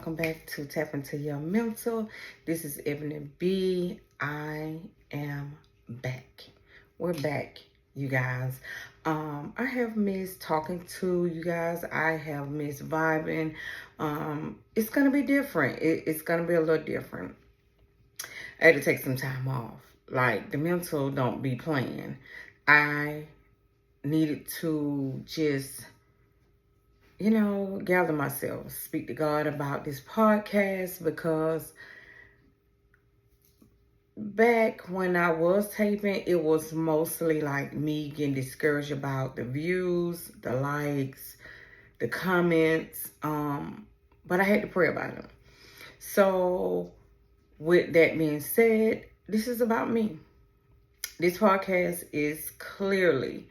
welcome back to Tap Into Your Mental. This is Ebony B. I am back. We're back, you guys. I have missed talking to you guys. I have missed vibing. It's gonna be different. It's gonna be a little different. I had to take some time off. Like, the mental don't be playing. I needed to just gather myself, speak to God about this podcast, because back when I was taping, it was mostly like me getting discouraged about the views, the likes, the comments, but I had to pray about them. So with that being said, this is about me. This podcast is clearly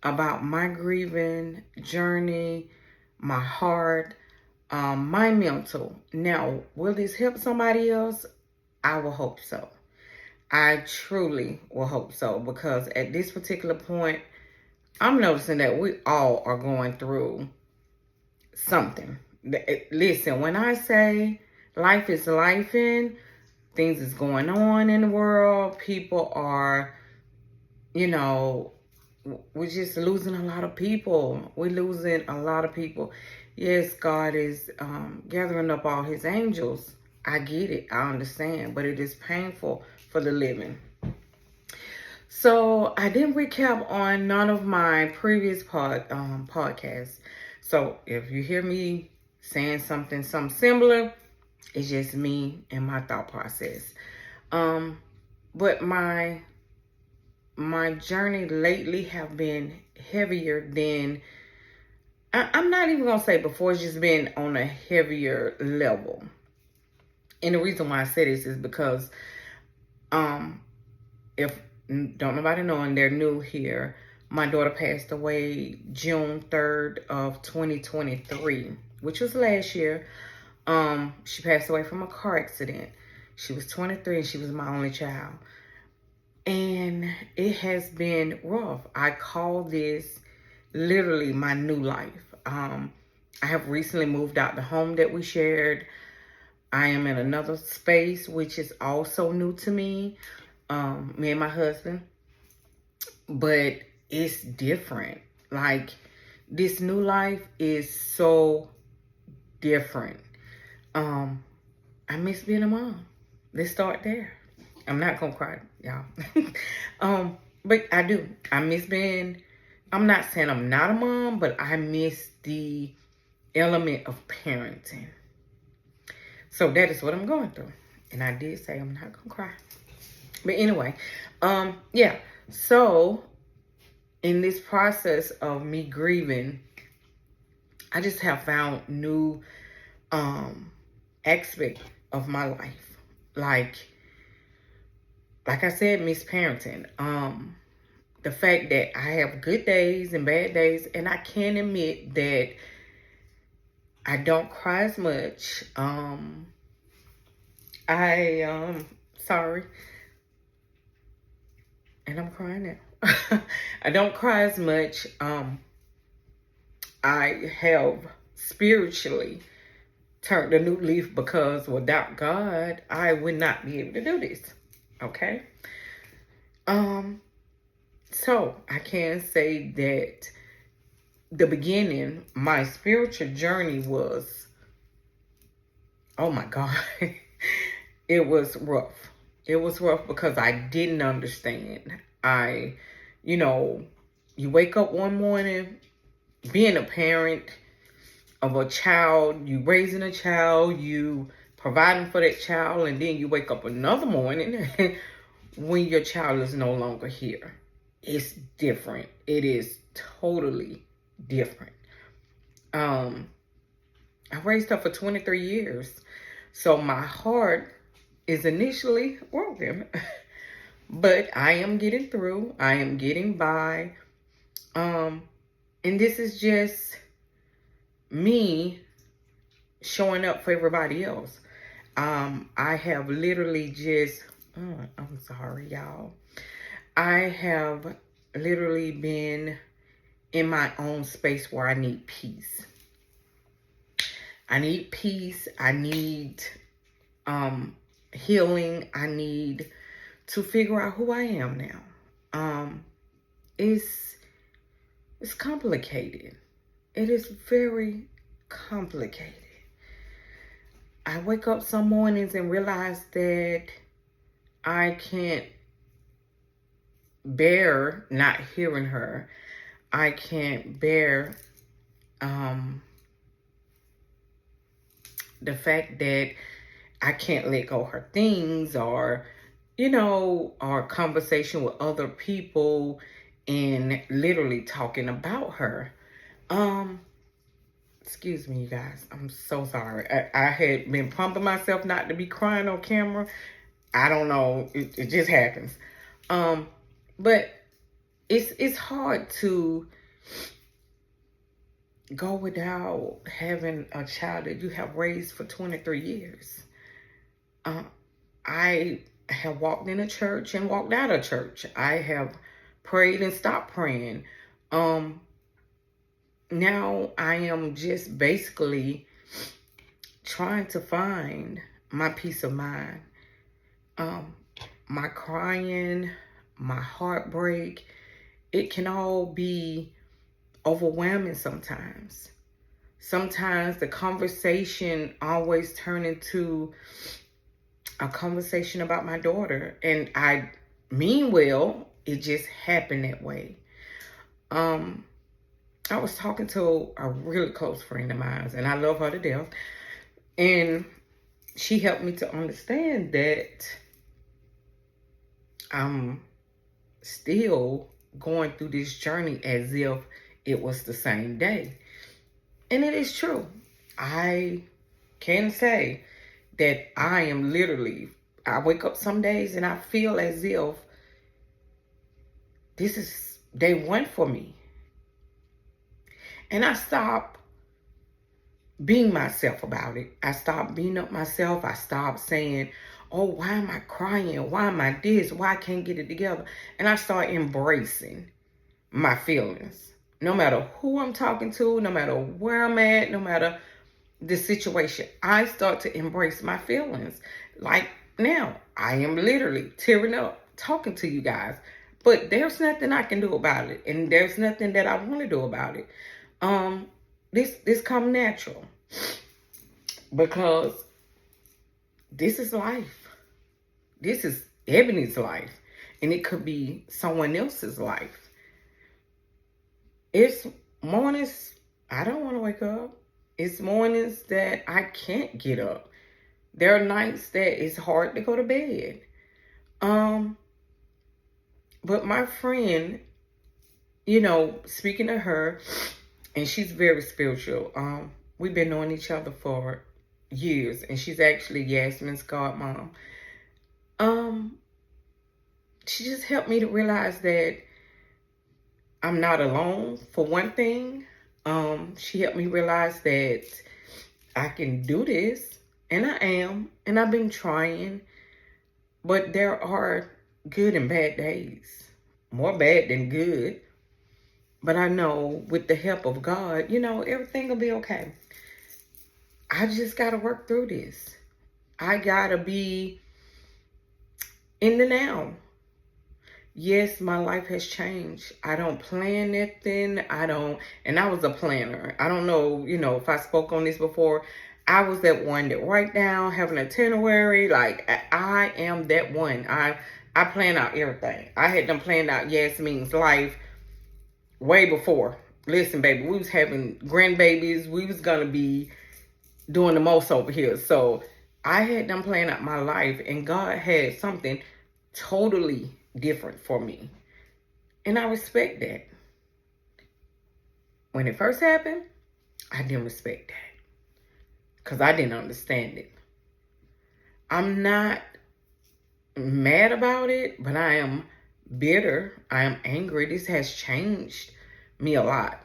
about my grieving journey, my heart, my mental. Now, will this help somebody else? I will hope so. I truly will hope so, because at this particular point, I'm noticing that we all are going through something. Listen, when I say life is lifing, things is going on in the world, people are, we're just losing a lot of people. We're losing a lot of people. Yes, God is gathering up all his angels. I get it. I understand. But it is painful for the living. So I didn't recap on none of my previous podcasts. So if you hear me saying something similar, it's just me and my thought process. But my journey lately have been heavier than, I'm not even going to say before, it's just been on a heavier level. And the reason why I say this is because, if don't nobody know and they're new here, my daughter passed away June 3rd of 2023, which was last year. She passed away from a car accident. She was 23 and she was my only child. And it has been rough. I call this literally my new life. I have recently moved out the home that we shared. I am in another space, which is also new to me, me and my husband. But it's different. Like, this new life is so different. I miss being a mom. Let's start there. I'm not gonna cry, y'all. But I do. I miss being, I'm not saying I'm not a mom, but I miss the element of parenting. So that is what I'm going through. And I did say I'm not gonna cry. But anyway, yeah. So in this process of me grieving, I just have found new aspect of my life. Like I said, misparenting. The fact that I have good days and bad days, and I can admit that I don't cry as much. Sorry. And I'm crying now. I don't cry as much. I have spiritually turned a new leaf, because without God, I would not be able to do this. Okay? So I can say that the beginning, my spiritual journey was, oh my God, it was rough. It was rough because I didn't understand. You wake up one morning, being a parent of a child, you raising a child, you providing for that child, and then you wake up another morning when your child is no longer here. It's different. It is totally different. I raised her for 23 years. So my heart is initially broken. But I am getting through. I am getting by. And this is just me showing up for everybody else. I have literally just, I'm sorry, y'all. I have literally been in my own space where I need peace. I need peace. I need healing. I need to figure out who I am now. It's complicated. It is very complicated. I wake up some mornings and realize that I can't bear not hearing her. I can't bear the fact that I can't let go of her things, or, or conversation with other people and literally talking about her. Excuse me, you guys. I'm so sorry. I had been pumping myself not to be crying on camera. I don't know. It just happens. But it's hard to go without having a child that you have raised for 23 years. I have walked in a church and walked out of church. I have prayed and stopped praying. Now I am just basically trying to find my peace of mind. My crying, my heartbreak, it can all be overwhelming sometimes. Sometimes the conversation always turns into a conversation about my daughter. And I mean well, it just happened that way. I was talking to a really close friend of mine, and I love her to death. And she helped me to understand that I'm still going through this journey as if it was the same day. And it is true. I can say that I am literally, I wake up some days and I feel as if this is day one for me. And I stop being myself about it. I stop beating up myself. I stop saying, oh, why am I crying? Why am I this? Why I can't get it together? And I start embracing my feelings. No matter who I'm talking to, no matter where I'm at, no matter the situation, I start to embrace my feelings. Like now, I am literally tearing up talking to you guys. But there's nothing I can do about it. And there's nothing that I want to do about it. This come natural. Because this is life. This is Ebony's life. And it could be someone else's life. It's mornings I don't want to wake up. It's mornings that I can't get up. There are nights that it's hard to go to bed. But my friend, speaking to her, and she's very spiritual. We've been knowing each other for years, and she's actually Yasmin's godmom. She just helped me to realize that I'm not alone, for one thing. She helped me realize that I can do this, and I am, and I've been trying, but there are good and bad days. More bad than good. But I know with the help of God, everything will be okay. I just got to work through this. I got to be in the now. Yes, my life has changed. I don't plan nothing. And I was a planner. I don't know, if I spoke on this before. I was that one that write down, have an itinerary. Like, I am that one. I plan out everything. I had them planned out Yasmin's life way before. Listen, baby, we was having grandbabies. We was going to be doing the most over here. So I had them plan out my life, and God had something totally different for me. And I respect that. When it first happened, I didn't respect that. Because I didn't understand it. I'm not mad about it, but I am bitter. I am angry. This has changed me a lot.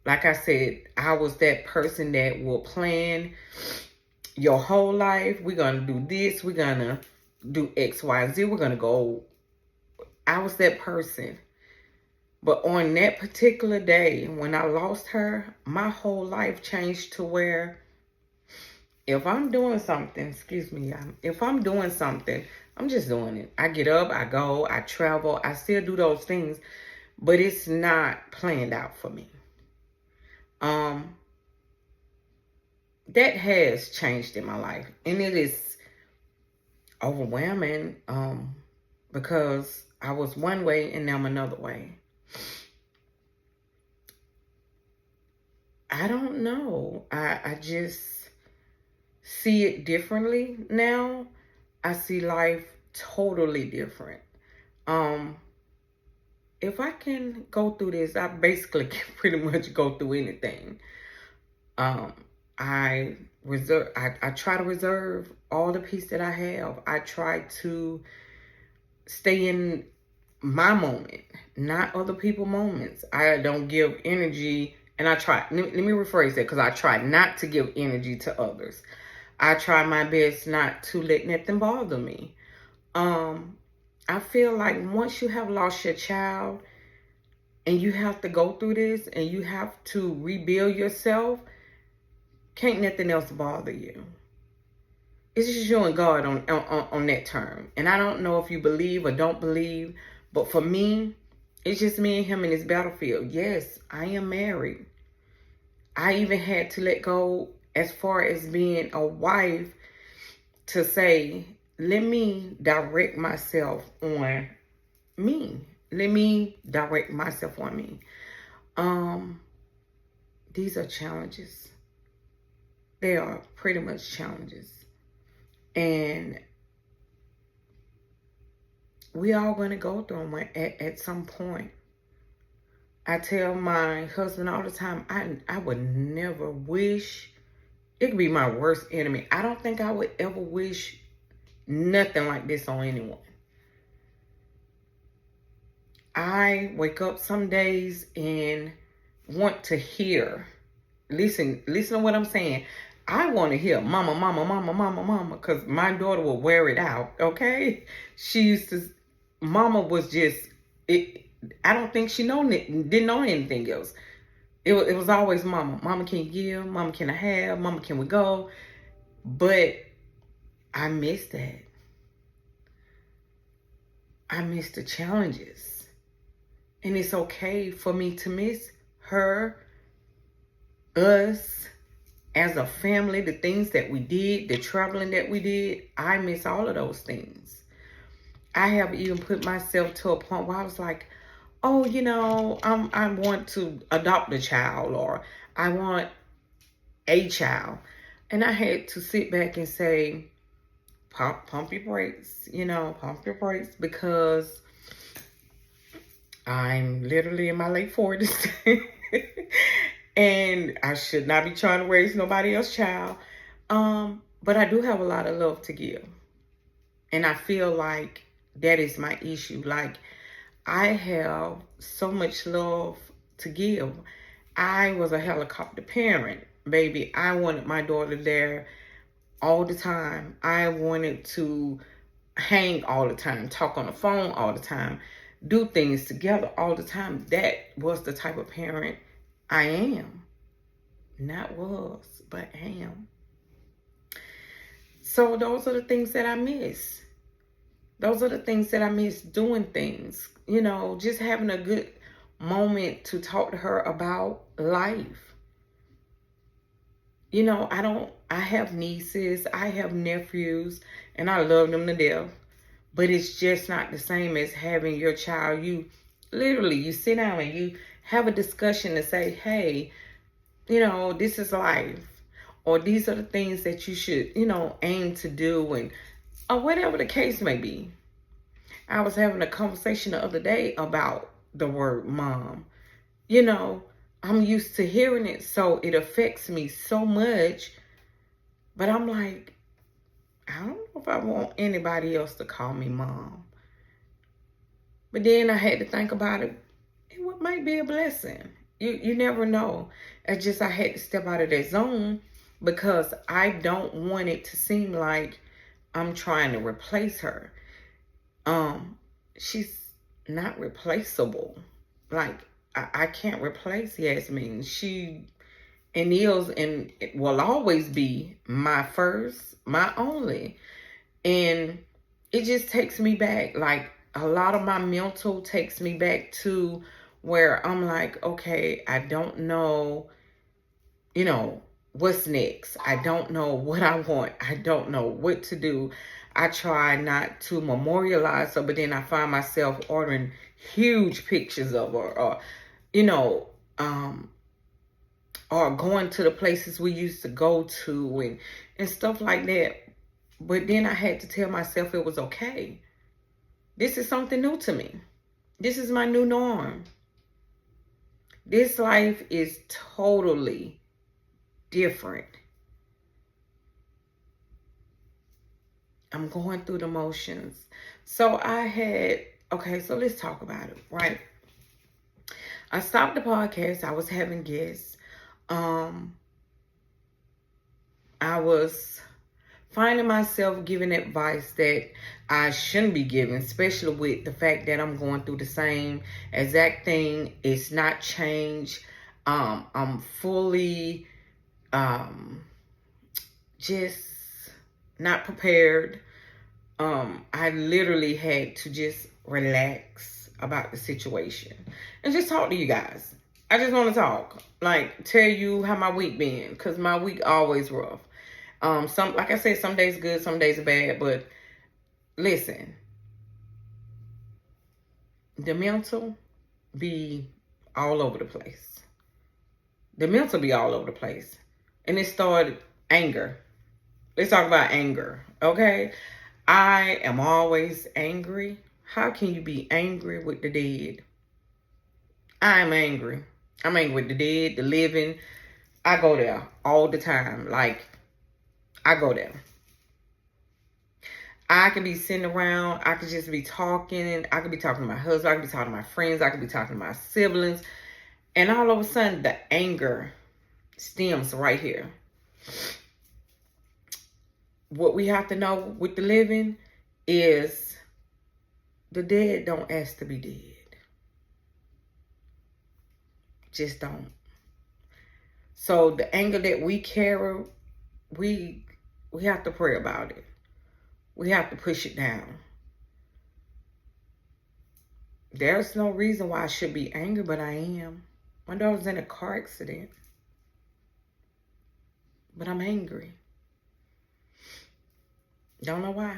Like I said, I was that person that will plan your whole life. We're going to do this. We're going to do X, Y, Z. We're going to go. I was that person. But on that particular day, when I lost her, my whole life changed to where If I'm doing something, excuse me, if I'm doing something, I'm just doing it. I get up, I go, I travel, I still do those things, but it's not planned out for me. That has changed in my life, and it is overwhelming, because I was one way and now I'm another way. I don't know. I just see it differently now. I see life totally different. Um, if I can go through this, I basically can pretty much go through anything. Um, I try to reserve all the peace that I have. I try to stay in my moment, not other people's moments. I don't give energy, and I try, let me rephrase that, because I try not to give energy to others. I try my best not to let nothing bother me. I feel like once you have lost your child and you have to go through this and you have to rebuild yourself, can't nothing else bother you. It's just you and God on that term. And I don't know if you believe or don't believe, but for me, it's just me and him in this battlefield. Yes, I am married. I even had to let go as far as being a wife to say, let me direct myself on me. Let me direct myself on me. These are challenges. They are pretty much challenges. And we all going to go through them at some point. I tell my husband all the time, I would never wish, it could be my worst enemy. I don't think I would ever wish nothing like this on anyone. I wake up some days and want to hear, listen to what I'm saying. I want to hear mama, mama, mama, mama, mama, because my daughter will wear it out, okay? She used to, mama was just, I don't think she didn't know anything else. It was always mama. Mama, can you give? Mama, can I have? Mama, can we go? But I miss that. I miss the challenges. And it's okay for me to miss her, us, as a family, the things that we did, the traveling that we did. I miss all of those things. I have even put myself to a point where I was like, oh, I want to adopt a child, or I want a child. And I had to sit back and say, pump your brakes, pump your brakes, because I'm literally in my late 40s. And I should not be trying to raise nobody else's child. But I do have a lot of love to give. And I feel like that is my issue. Like, I have so much love to give. I was a helicopter parent, baby. I wanted my daughter there all the time. I wanted to hang all the time, talk on the phone all the time, do things together all the time. That was the type of parent I am. Not was, but am. So those are the things that I miss. Those are the things that I miss, doing things. Just having a good moment to talk to her about life. I have nieces, I have nephews, and I love them to death. But it's just not the same as having your child. You sit down and you have a discussion to say, hey, this is life. Or these are the things that you should, aim to do, or whatever the case may be. I was having a conversation the other day about the word mom. I'm used to hearing it, so it affects me so much. But I'm like, I don't know if I want anybody else to call me mom. But then I had to think about it. It might be a blessing. You never know. It's just I had to step out of that zone, because I don't want it to seem like I'm trying to replace her. She's not replaceable. Like, I can't replace Yasmin. She and is and it will always be my first, my only. And it just takes me back. Like, a lot of my mental takes me back to where I'm like, okay, I don't know, what's next. I don't know what I want. I don't know what to do. I try not to memorialize her, but then I find myself ordering huge pictures of her, or, you know, um, or going to the places we used to go to, and stuff like that. But then I had to tell myself it was okay. This is something new to me. This is my new norm. This life is totally different. I'm going through the motions. So so let's talk about it, right? I stopped the podcast. I was having guests. I was finding myself giving advice that I shouldn't be giving, especially with the fact that I'm going through the same exact thing. It's not changed. I'm fully just not prepared. I literally had to just relax about the situation and just talk to you guys. I just want to talk, like, tell you how my week been, because my week always rough. Like I said, some days good, some days are bad, but listen, the mental be all over the place. The mental be all over the place. And it started anger. Let's talk about anger, okay? I am always angry. How can you be angry with the dead? I'm angry. I'm angry with the dead, the living. I go there all the time. Like, I go there. I could be sitting around. I could just be talking. I could be talking to my husband. I could be talking to my friends. I could be talking to my siblings. And all of a sudden, the anger stems right here. What we have to know with the living is the dead don't ask to be dead. Just don't. So the anger that we carry, we have to pray about it. We have to push it down. There's no reason why I should be angry, but I am. My daughter's in a car accident. But I'm angry. Don't know why.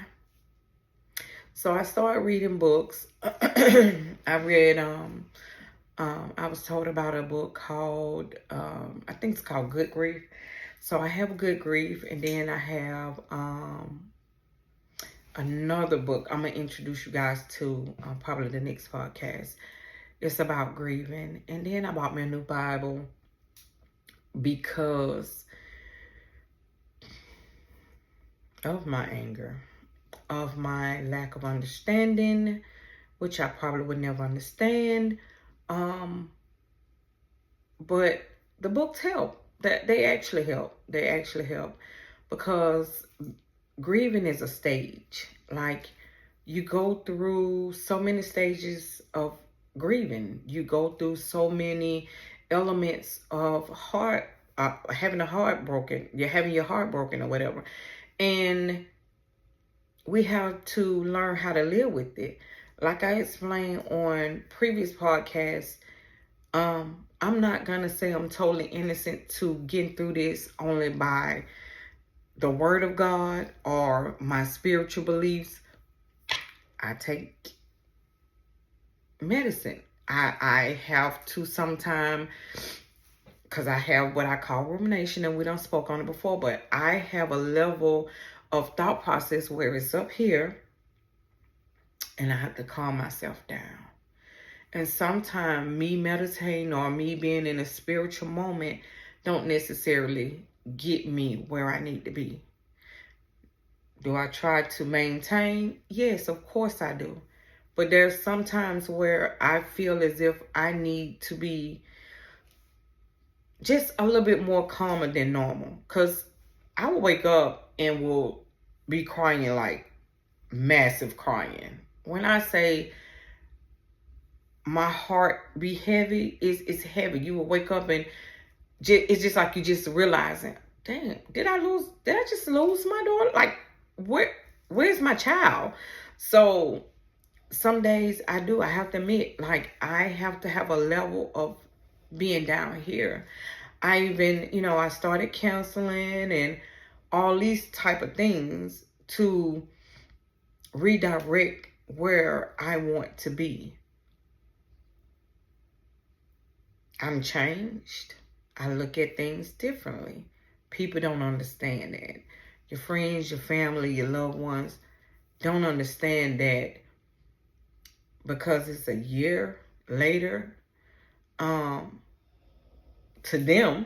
So I started reading books. I read, I was told about a book called, I think it's called Good Grief. So I have Good Grief, and then I have another book I'm going to introduce you guys to probably the next podcast. It's about grieving. And then I bought me a new Bible because of my anger, of my lack of understanding, which I probably would never understand. But the books help. They actually help. They actually help because grieving is a stage. Like, you go through so many stages of grieving. You go through so many elements of having a heart broken. You're having your heart broken or whatever. And we have to learn how to live with it. Like I explained on previous podcasts, I'm not going to say I'm totally innocent to getting through this only by the word of God or my spiritual beliefs. I take medicine. I have to sometimes, because I have what I call rumination, and we don't spoke on it before, but I have a level of thought process where it's up here and I have to calm myself down. And sometimes me meditating or me being in a spiritual moment don't necessarily get me where I need to be. Do I try to maintain? Yes, of course I do. But there's sometimes where I feel as if I need to be just a little bit more calmer than normal. Because I will wake up and will be crying, like massive crying. When I say my heart be heavy, it's heavy. You will wake up and it's just like you just realizing, damn, did I just lose my daughter? Like, where's my child? So some days I have to admit, like, I have to have a level of being down here. I even, I started counseling and all these type of things to redirect where I want to be. I'm changed. I look at things differently. People don't understand that. Your friends, your family, your loved ones don't understand that because it's a year later. To them,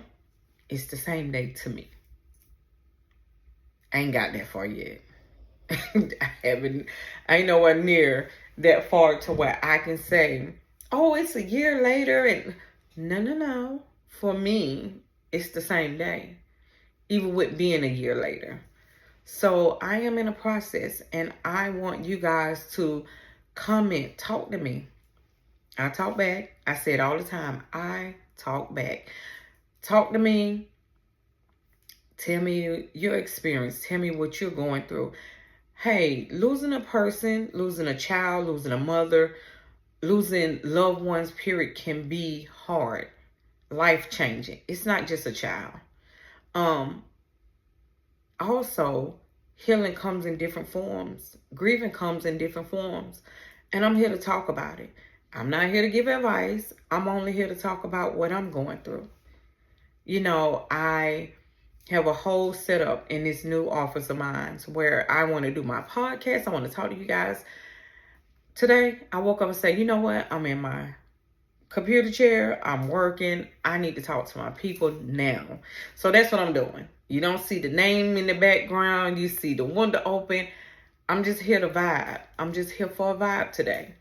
it's the same day to me. I ain't got that far yet. I ain't nowhere near that far to where I can say, oh, it's a year later. And no. For me, it's the same day, even with being a year later. So I am in a process, and I want you guys to comment, talk to me. I talk back. I say it all the time. I talk back. Talk to me. Tell me your experience. Tell me what you're going through. Hey, losing a person, losing a child, losing a mother, losing loved ones, period, can be hard, life-changing. It's not just a child. Also, healing comes in different forms. Grieving comes in different forms. And I'm here to talk about it. I'm not here to give advice. I'm only here to talk about what I'm going through. I have a whole setup in this new office of mine where I want to do my podcast. I want to talk to you guys. Today, I woke up and said, you know what? I'm in my computer chair. I'm working. I need to talk to my people now. So that's what I'm doing. You don't see the name in the background. You see the window open. I'm just here to vibe. I'm just here for a vibe today.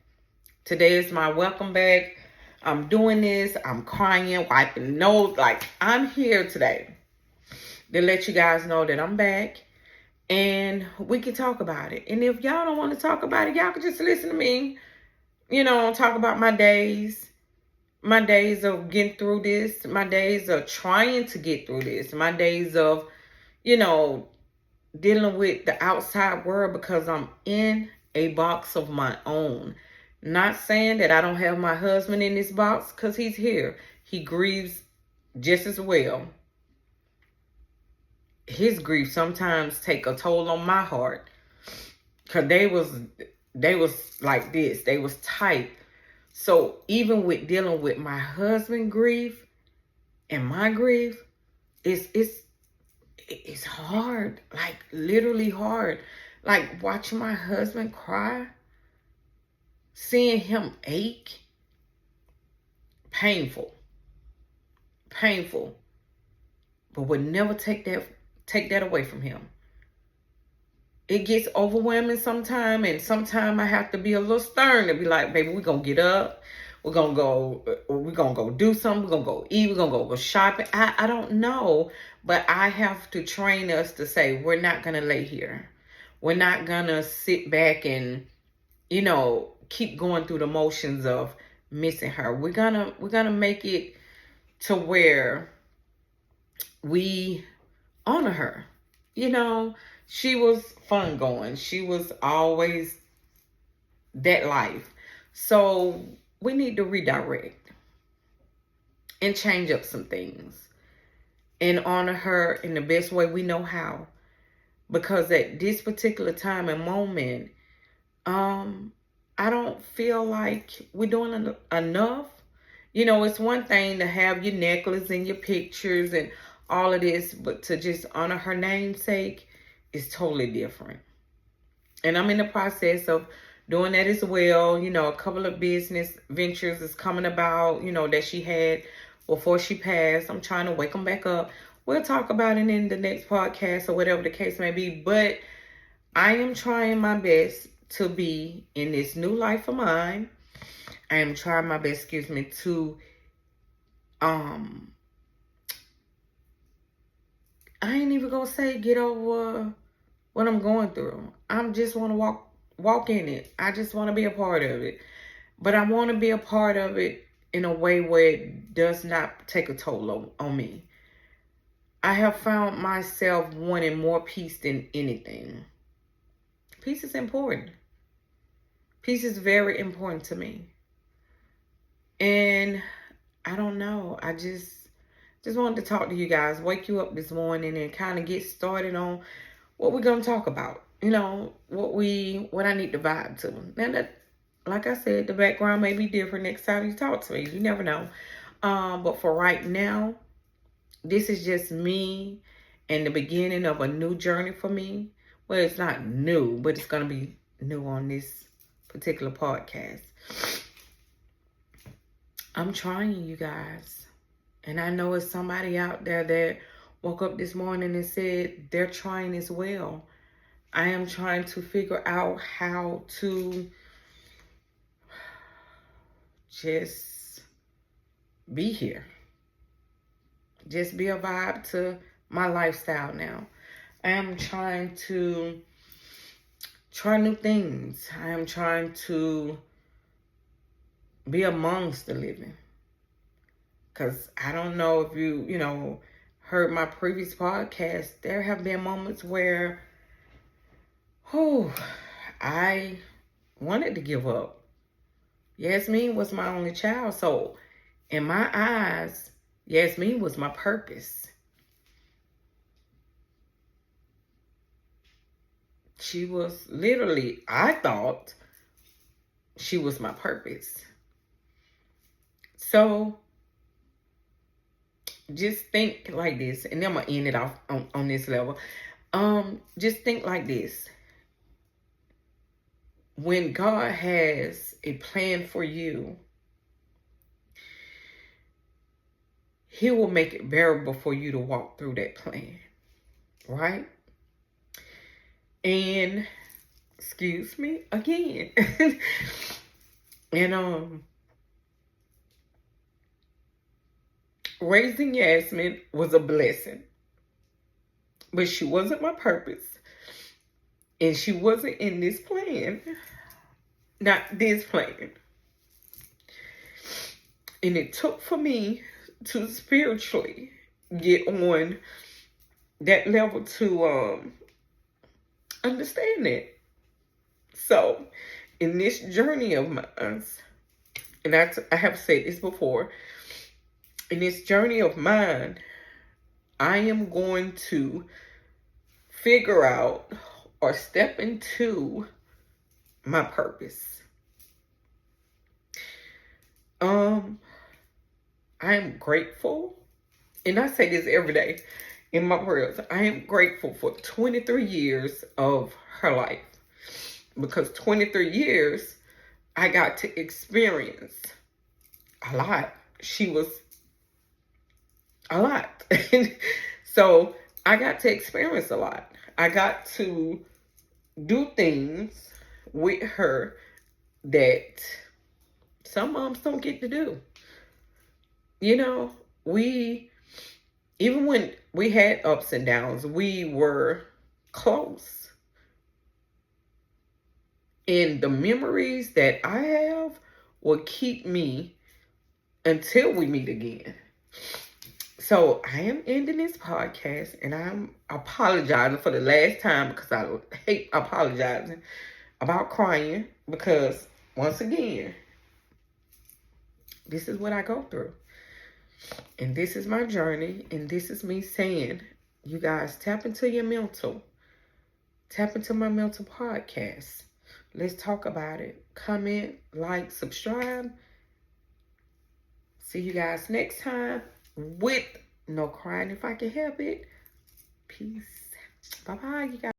Today is my welcome back. I'm doing this. I'm crying, wiping nose. Like, I'm here today to let you guys know that I'm back and we can talk about it. And if y'all don't want to talk about it, y'all can just listen to me, talk about my days of getting through this, my days of trying to get through this, my days of, dealing with the outside world because I'm in a box of my own. Not saying that I don't have my husband in this box because he's here. He grieves just as well. His grief sometimes take a toll on my heart because they was like this. They was tight. So even with dealing with my husband's grief and my grief, it's hard, like literally hard. Like watching my husband cry, seeing him ache, painful, but would never take that away from him. It gets overwhelming sometimes, and sometimes I have to be a little stern to be like, baby, we're going to get up. We're going to go do something. We're going to go eat. We're going to go shopping. I don't know, but I have to train us to say, we're not going to lay here. We're not going to sit back and, keep going through the motions of missing her. We're going to make it to where we honor her. She was fun going. She was always that life. So we need to redirect and change up some things and honor her in the best way we know how. Because at this particular time and moment, I don't feel like we're doing enough. It's one thing to have your necklace and your pictures and all of this, but to just honor her namesake is totally different. And I'm in the process of doing that as well. A couple of business ventures is coming about, that she had before she passed. I'm trying to wake them back up. We'll talk about it in the next podcast or whatever the case may be. But I am trying my best to be in this new life of mine. I am trying my best, to I ain't even gonna say get over what I'm going through. I just want to walk in it. I just want to be a part of it. But I want to be a part of it in a way where it does not take a toll on me. I have found myself wanting more peace than anything. Peace is important. Peace is very important to me. And I don't know. I just wanted to talk to you guys, wake you up this morning and kind of get started on what we're going to talk about. You know, what I need to vibe to. Now that, like I said, the background may be different next time you talk to me. You never know. But for right now, this is just me and the beginning of a new journey for me. Well, it's not new, but it's going to be new on this particular podcast. I'm trying, you guys. And I know it's somebody out there that woke up this morning and said they're trying as well. I am trying to figure out how to just be here. Just be a vibe to my lifestyle now. I am trying to try new things. I am trying to be amongst the living. Because I don't know if you heard my previous podcast. There have been moments where, I wanted to give up. Yasmin was my only child. So in my eyes, Yasmin was my purpose. She was literally, I thought she was my purpose. So just think like this, and then I'm going to end it off on this level. Just think like this. When God has a plan for you, He will make it bearable for you to walk through that plan, right? And, excuse me, again. And, raising Yasmin was a blessing. But she wasn't my purpose. And she wasn't in this plan. Not this plan. And it took for me to spiritually get on that level to understand it. So, in this journey of mine, and I have said this before, in this journey of mine, I am going to figure out or step into my purpose. I am grateful, and I say this every day in my prayers. I am grateful for 23 years of her life, because 23 years I got to experience a lot. She was a lot. So I got to experience a lot. I got to do things with her that some moms don't get to do. You know, even when we had ups and downs, we were close. And the memories that I have will keep me until we meet again. So I am ending this podcast, and I'm apologizing for the last time, because I hate apologizing about crying, because once again, this is what I go through. And this is my journey, and this is me saying, you guys, tap into your mental. Tap into my mental podcast. Let's talk about it. Comment, like, subscribe. See you guys next time with no crying if I can help it. Peace. Bye-bye, you guys.